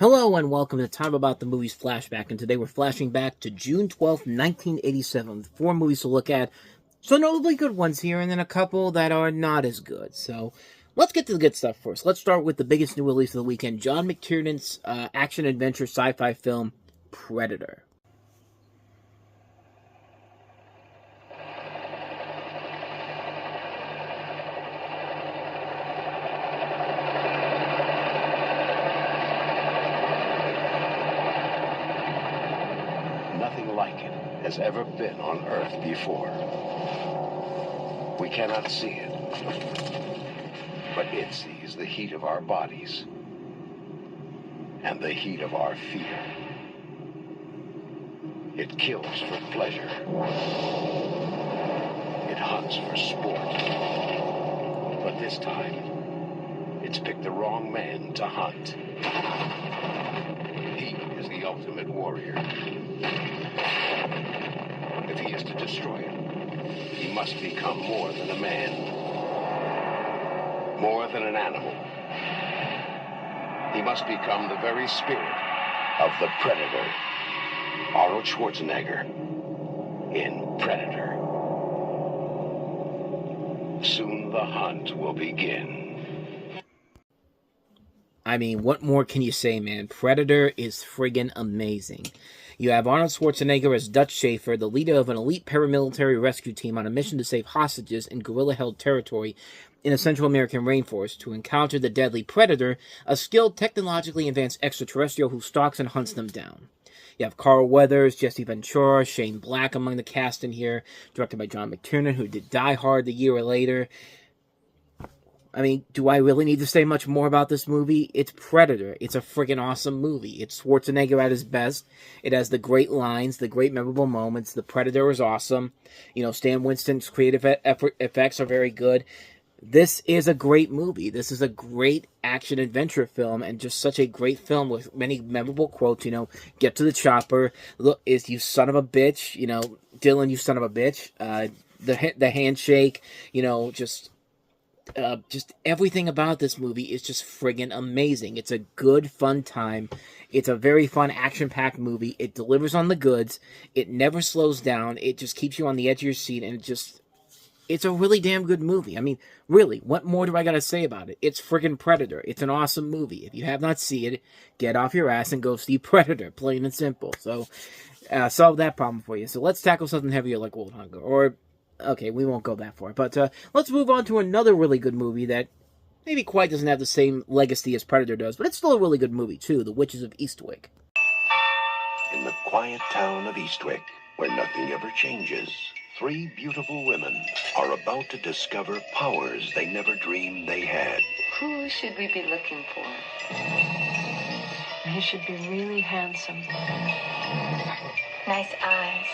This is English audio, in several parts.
Hello and welcome to Time About the Movies Flashback, and today we're flashing back to June 12th, 1987, with 4 movies to look at. Some notably good ones here, and then a couple that are not as good. So, let's get to the good stuff first. Let's start with the biggest new release of the weekend, John McTiernan's action-adventure sci-fi film, Predator. Nothing like it has ever been on Earth before. We cannot see it, but it sees the heat of our bodies and the heat of our fear. It kills for pleasure. It hunts for sport. But this time, it's picked the wrong man to hunt. He is the ultimate warrior. If he is to destroy it, he must become more than a man. More than an animal. He must become the very spirit of the Predator. Arnold Schwarzenegger in Predator. Soon the hunt will begin. I mean, what more can you say, man? Predator is friggin' amazing. You have Arnold Schwarzenegger as Dutch Schaefer, the leader of an elite paramilitary rescue team on a mission to save hostages in guerrilla-held territory in a Central American rainforest to encounter the deadly Predator, a skilled, technologically advanced extraterrestrial who stalks and hunts them down. You have Carl Weathers, Jesse Ventura, Shane Black among the cast in here, directed by John McTiernan, who did Die Hard the year later. I mean, do I really need to say much more about this movie? It's Predator. It's a friggin' awesome movie. It's Schwarzenegger at his best. It has the great lines, the great memorable moments. The Predator is awesome. You know, Stan Winston's creative effects are very good. This is a great movie. This is a great action-adventure film, and just such a great film with many memorable quotes, you know, get to the chopper, look, is you son of a bitch, you know, Dylan, you son of a bitch, the handshake, you know, just everything about this movie is just friggin' amazing. It's a good, fun time. It's a very fun, action-packed movie. It delivers on the goods. It never slows down. It just keeps you on the edge of your seat, and it's a really damn good movie. I mean, really, what more do I gotta say about it? It's friggin' Predator. It's an awesome movie. If you have not seen it, get off your ass and go see Predator, plain and simple. So, solve that problem for you. So let's tackle something heavier like World Hunger, or... Okay, we won't go that far, but let's move on to another really good movie that maybe quite doesn't have the same legacy as Predator does, but it's still a really good movie, too, The Witches of Eastwick. In the quiet town of Eastwick, where nothing ever changes, 3 beautiful women are about to discover powers they never dreamed they had. Who should we be looking for? He should be really handsome. Nice eyes.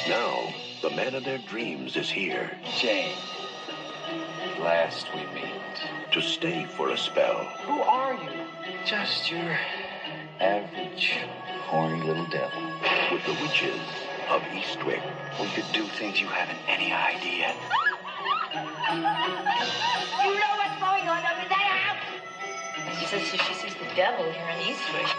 Now, the man of their dreams is here. Jane, at last we meet. To stay for a spell. Who are you? Just your average, horny little devil. With the Witches of Eastwick. We could do things you haven't any idea. You know what's going on over there? She says she sees the devil here in Eastwick.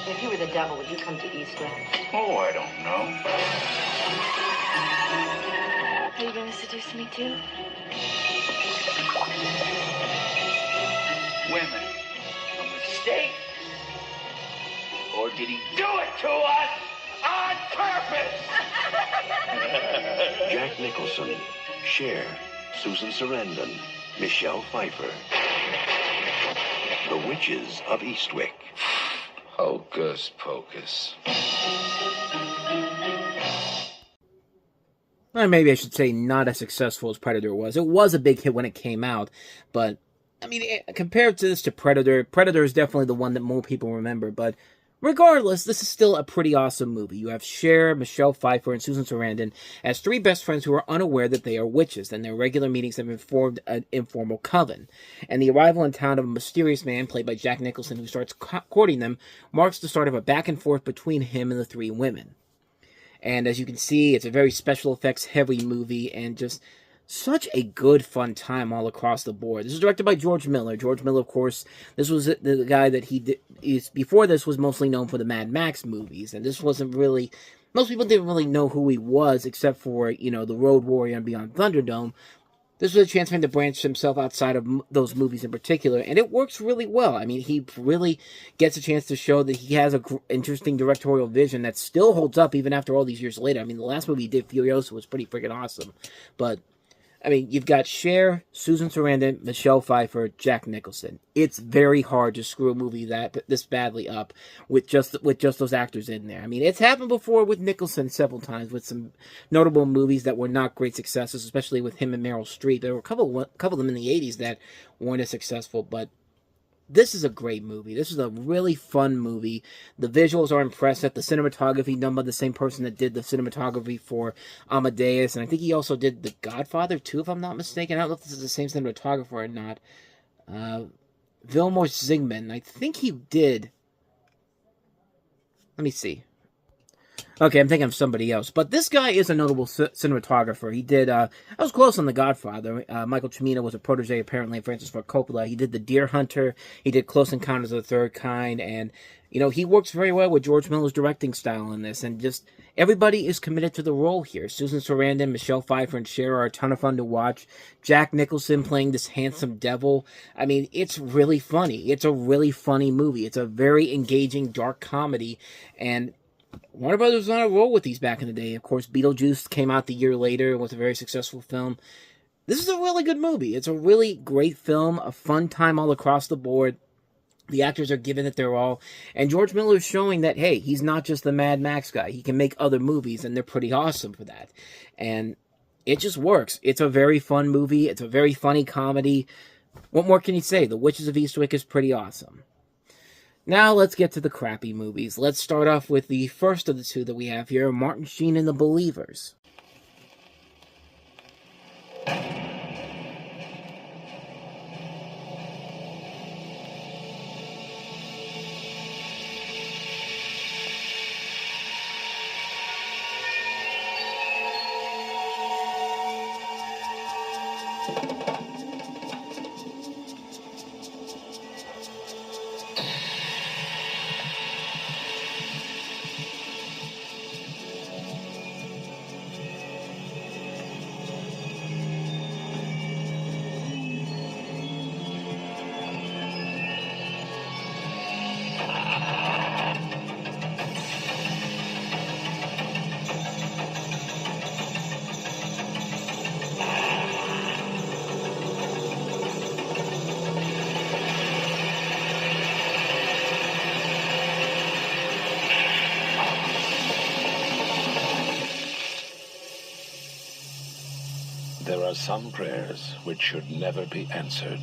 If you were the devil, would you come to Eastwick? Oh, I don't know. Are you going to seduce me too? Women, a mistake? Or did he do it to us on purpose? Jack Nicholson, Cher, Susan Sarandon, Michelle Pfeiffer. The Witches of Eastwick. Hocus pocus. Or maybe I should say not as successful as Predator was. It was a big hit when it came out, but, I mean, compared to this to Predator, Predator is definitely the one that more people remember, but regardless, this is still a pretty awesome movie. You have Cher, Michelle Pfeiffer, and Susan Sarandon as 3 best friends who are unaware that they are witches, and their regular meetings have formed an informal coven. And the arrival in town of a mysterious man, played by Jack Nicholson, who starts courting them, marks the start of a back and forth between him and the 3 women. And as you can see, it's a very special effects heavy movie, and just such a good, fun time all across the board. This is directed by George Miller. George Miller, of course, this was the guy that he did, before this was mostly known for the Mad Max movies, and this wasn't really, most people didn't really know who he was, except for, you know, The Road Warrior and Beyond Thunderdome. This was a chance for him to branch himself outside of those movies in particular, and it works really well. I mean, he really gets a chance to show that he has an interesting directorial vision that still holds up even after all these years later. I mean, the last movie he did, Furiosa, was pretty freaking awesome. But, I mean, you've got Cher, Susan Sarandon, Michelle Pfeiffer, Jack Nicholson. It's very hard to screw a movie this badly up with just those actors in there. I mean, it's happened before with Nicholson several times with some notable movies that were not great successes, especially with him and Meryl Streep. There were a couple of them in the 80s that weren't as successful, but this is a great movie. This is a really fun movie. The visuals are impressive. The cinematography done by the same person that did the cinematography for Amadeus. And I think he also did The Godfather, too, if I'm not mistaken. I don't know if this is the same cinematographer or not. Vilmos Zsigmond. I think he did. Let me see. Okay, I'm thinking of somebody else. But this guy is a notable cinematographer. He did, I was close on The Godfather. Michael Cimino was a protege, apparently, of Francis Ford Coppola. He did The Deer Hunter. He did Close Encounters of the Third Kind. And, you know, he works very well with George Miller's directing style in this. And just, everybody is committed to the role here. Susan Sarandon, Michelle Pfeiffer, and Cher are a ton of fun to watch. Jack Nicholson playing this handsome devil. I mean, it's really funny. It's a really funny movie. It's a very engaging, dark comedy. And Warner Brothers was on a roll with these back in the day. Of course, Beetlejuice came out the year later and was a very successful film. This is a really good movie. It's a really great film, a fun time all across the board. The actors are giving it their all. And George Miller is showing that, hey, he's not just the Mad Max guy. He can make other movies, and they're pretty awesome for that. And it just works. It's a very fun movie. It's a very funny comedy. What more can you say? The Witches of Eastwick is pretty awesome. Now let's get to the crappy movies. Let's start off with the first of the two that we have here, Martin Sheen and the Believers. There are some prayers which should never be answered.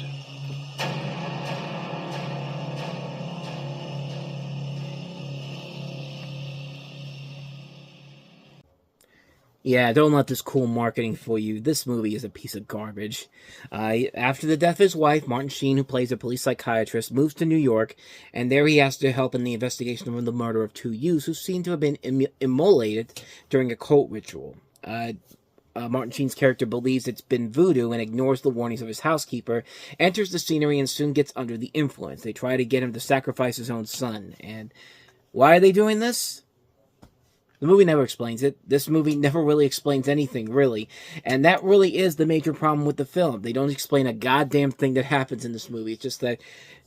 Yeah, don't let this cool marketing fool you. This movie is a piece of garbage. After the death of his wife, Martin Sheen, who plays a police psychiatrist, moves to New York, and there he has to help in the investigation of the murder of two youths who seem to have been immolated during a cult ritual. Martin Sheen's character believes it's been voodoo and ignores the warnings of his housekeeper, enters the scenery, and soon gets under the influence. They try to get him to sacrifice his own son. And why are they doing this? The movie never explains it. This movie never really explains anything, really. And that really is the major problem with the film. They don't explain a goddamn thing that happens in this movie. It's just that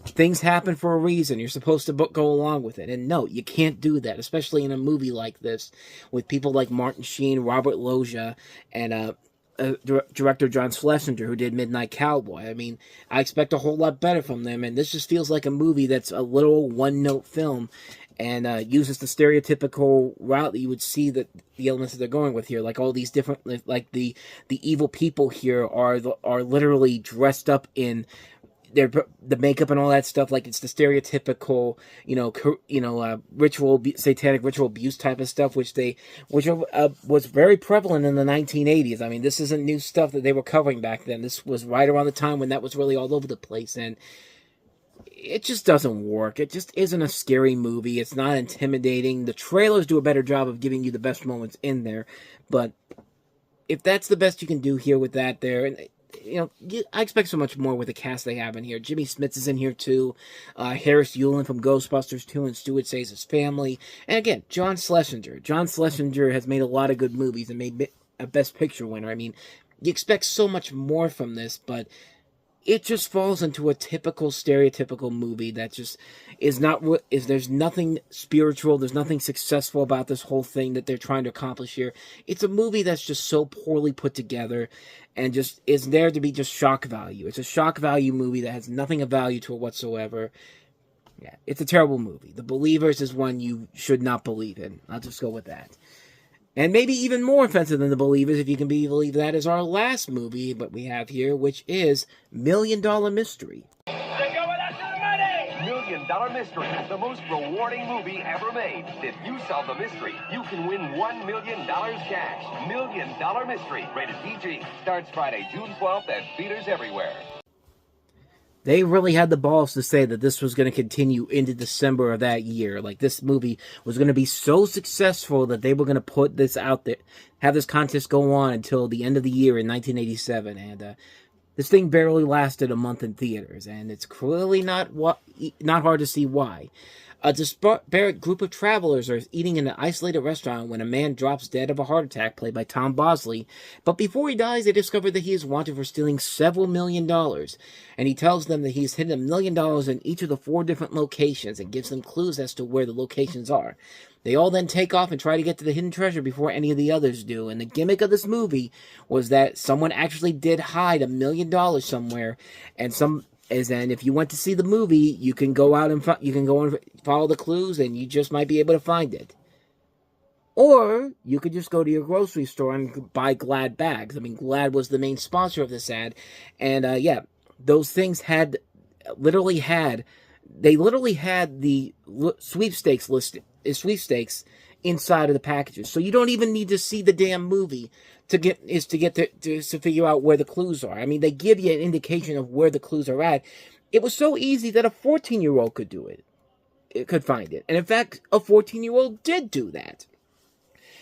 things happen for a reason. You're supposed to go along with it. And no, you can't do that, especially in a movie like this, with people like Martin Sheen, Robert Loggia, and director John Schlesinger, who did Midnight Cowboy. I mean, I expect a whole lot better from them, and this just feels like a movie that's a little one-note film, and uses the stereotypical route that you would see that the elements that they're going with here, like all these different, like the evil people here are literally dressed up in the makeup and all that stuff, like it's the stereotypical, satanic ritual abuse type of stuff, which was very prevalent in the 1980s. I mean, this isn't new stuff that they were covering back then. This was right around the time when that was really all over the place, and it just doesn't work. It just isn't a scary movie. It's not intimidating. The trailers do a better job of giving you the best moments in there, but if that's the best you can do here with that there, and I expect so much more with the cast they have in here. Jimmy Smits is in here too, Harris Yulin from Ghostbusters 2 and Stuart Says His Family, and again, John Schlesinger. John Schlesinger has made a lot of good movies and made a Best Picture winner. I mean, you expect so much more from this, but it just falls into a typical, stereotypical movie that just there's nothing spiritual, there's nothing successful about this whole thing that they're trying to accomplish here. It's a movie that's just so poorly put together and just is there to be just shock value. It's a shock value movie that has nothing of value to it whatsoever. Yeah, it's a terrible movie. The Believers is one you should not believe in. I'll just go with that. And maybe even more offensive than The Believers, if you can believe that, is our last movie that we have here, which is $1 Million Mystery. They're going after the money! $1 Million Mystery, the most rewarding movie ever made. If you solve the mystery, you can win $1 million cash. $1 Million Mystery, rated PG. Starts Friday, June 12th at theaters everywhere. They really had the balls to say that this was going to continue into December of that year. Like, this movie was going to be so successful that they were going to put this out there, have this contest go on until the end of the year in 1987. And this thing barely lasted a month in theaters, and it's clearly not hard to see why. A disparate group of travelers are eating in an isolated restaurant when a man drops dead of a heart attack, played by Tom Bosley. But before he dies, they discover that he is wanted for stealing several $1 million. And he tells them that he's hidden $1 million in each of the 4 different locations and gives them clues as to where the locations are. They all then take off and try to get to the hidden treasure before any of the others do. And the gimmick of this movie was that someone actually did hide $1 million somewhere, and if you went to see the movie, you can go out and follow the clues, and you just might be able to find it. Or you could just go to your grocery store and buy Glad bags. I mean, Glad was the main sponsor of this ad, and those things literally had the sweepstakes inside of the packages. So you don't even need to see the damn movie to figure out where the clues are. I mean, they give you an indication of where the clues are at. It was so easy that a 14-year-old could do it. It could find it. And in fact, a 14-year-old did do that.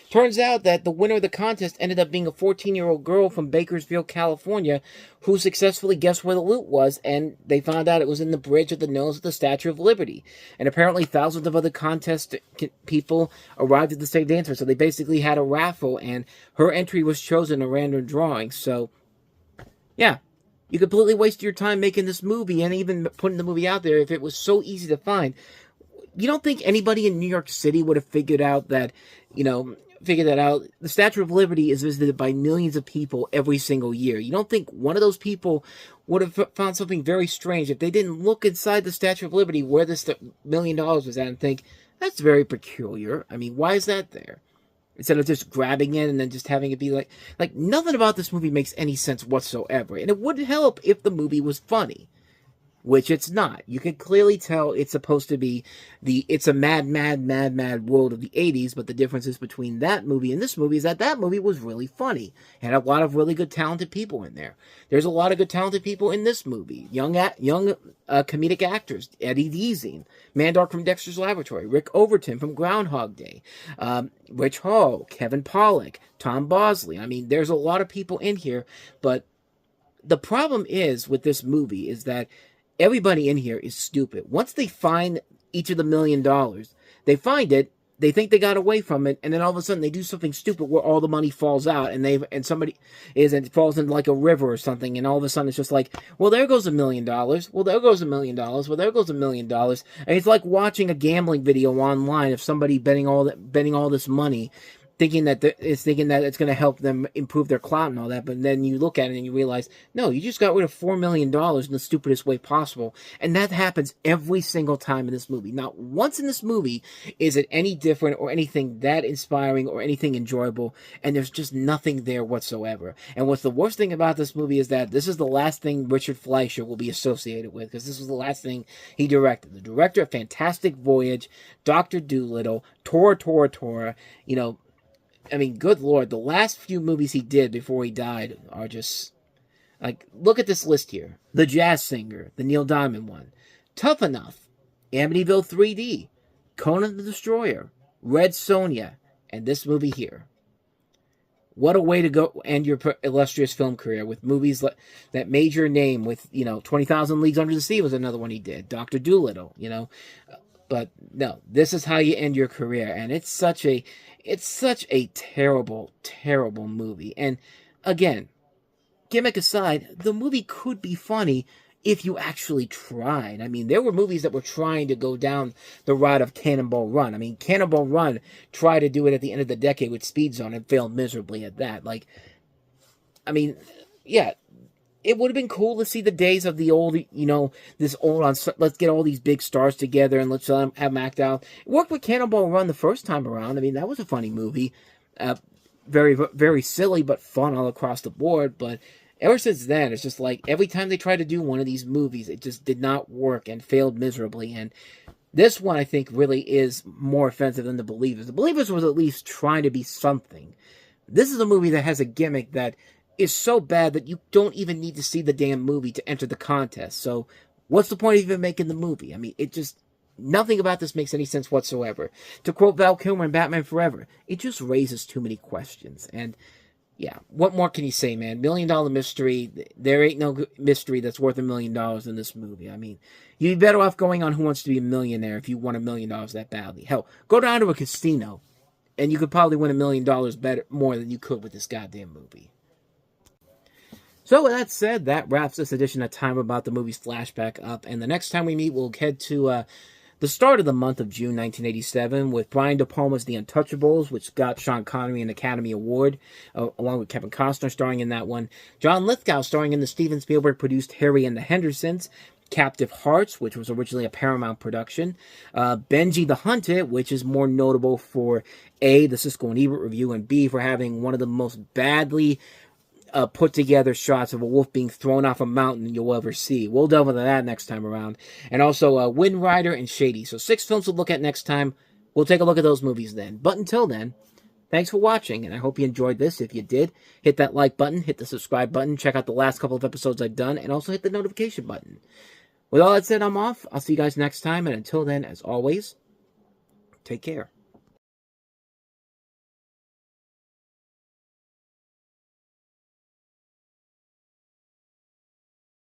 Turns out that the winner of the contest ended up being a 14-year-old girl from Bakersfield, California, who successfully guessed where the loot was, and they found out it was in the bridge at the nose of the Statue of Liberty. And apparently thousands of other contest people arrived at the same answer, so they basically had a raffle, and her entry was chosen in a random drawing. So, yeah, you completely wasted your time making this movie and even putting the movie out there if it was so easy to find. You don't think anybody in New York City would have figured out that, the Statue of Liberty is visited by millions of people every single year. You don't think one of those people would have found something very strange if they didn't look inside the Statue of Liberty where this $1 million was at and think, that's very peculiar. I mean, why is that there? Instead of just grabbing it and then just having it be like nothing about this movie makes any sense whatsoever. And it would help if the movie was funny, which it's not. You can clearly tell it's supposed to be it's a mad world of the 80s, but the differences between that movie and this movie is that movie was really funny. It had a lot of really good talented people in there. There's a lot of good talented people in this movie. Young comedic actors, Eddie Deasing, Mandark from Dexter's Laboratory, Rick Overton from Groundhog Day, Rich Hall, Kevin Pollak, Tom Bosley. I mean, there's a lot of people in here, but the problem is with this movie is that everybody in here is stupid. Once they find each of the $1 million, they find it, they think they got away from it, and then all of a sudden they do something stupid where all the money falls out, and it falls into like a river or something, and all of a sudden it's just like, well, there goes $1 million. Well, there goes $1 million. Well, there goes $1 million. And it's like watching a gambling video online of somebody betting all this money, thinking that it's going to help them improve their clout and all that, but then you look at it and you realize, no, you just got rid of $4 million in the stupidest way possible, and that happens every single time in this movie. Not once in this movie is it any different or anything that inspiring or anything enjoyable, and there's just nothing there whatsoever. And what's the worst thing about this movie is that this is the last thing Richard Fleischer will be associated with, because this was the last thing he directed. The director of Fantastic Voyage, Dr. Dolittle, Tora, I mean, good Lord, the last few movies he did before he died are just, look at this list here. The Jazz Singer, the Neil Diamond one. Tough Enough, Amityville 3D, Conan the Destroyer, Red Sonja, and this movie here. What a way to go end your illustrious film career with movies that made your name. With 20,000 Leagues Under the Sea was another one he did. Dr. Dolittle, But no, this is how you end your career, and it's such a terrible, terrible movie. And again, gimmick aside, the movie could be funny if you actually tried. I mean, there were movies that were trying to go down the route of Cannonball Run. I mean, Cannonball Run tried to do it at the end of the decade with Speed Zone and failed miserably at that. Like, I mean, yeah, it would have been cool to see the days of the old, let's get all these big stars together and let's have them act out. It worked with Cannonball Run the first time around. I mean, that was a funny movie. Very, very silly, but fun all across the board. But ever since then, it's just like every time they try to do one of these movies, it just did not work and failed miserably. And this one, I think, really is more offensive than The Believers. The Believers was at least trying to be something. This is a movie that has a gimmick that is so bad that you don't even need to see the damn movie to enter the contest. So what's the point of even making the movie? I mean, nothing about this makes any sense whatsoever. To quote Val Kilmer in Batman Forever, it just raises too many questions. And yeah, what more can you say, man? $1 Million Mystery. There ain't no mystery that's worth $1 million in this movie. I mean, you'd be better off going on Who Wants to Be a Millionaire if you want $1 million that badly. Hell, go down to a casino, and you could probably win $1 million more than you could with this goddamn movie. So with that said, that wraps this edition of Time About the Movies Flashback up. And the next time we meet, we'll head to the start of the month of June 1987 with Brian De Palma's The Untouchables, which got Sean Connery an Academy Award, along with Kevin Costner starring in that one. John Lithgow starring in the Steven Spielberg-produced Harry and the Hendersons. Captive Hearts, which was originally a Paramount production. Benji the Hunted, which is more notable for A, the Siskel and Ebert review, and B, for having one of the most badly put together shots of a wolf being thrown off a mountain you'll ever see. We'll delve into that next time around. And also Wind Rider and Shady. So 6 films to look at next time. We'll take a look at those movies then. But until then, thanks for watching, and I hope you enjoyed this. If you did, hit that like button, hit the subscribe button, check out the last couple of episodes I've done, and also hit the notification button. With all that said, I'm off. I'll see you guys next time, and until then, as always, take care.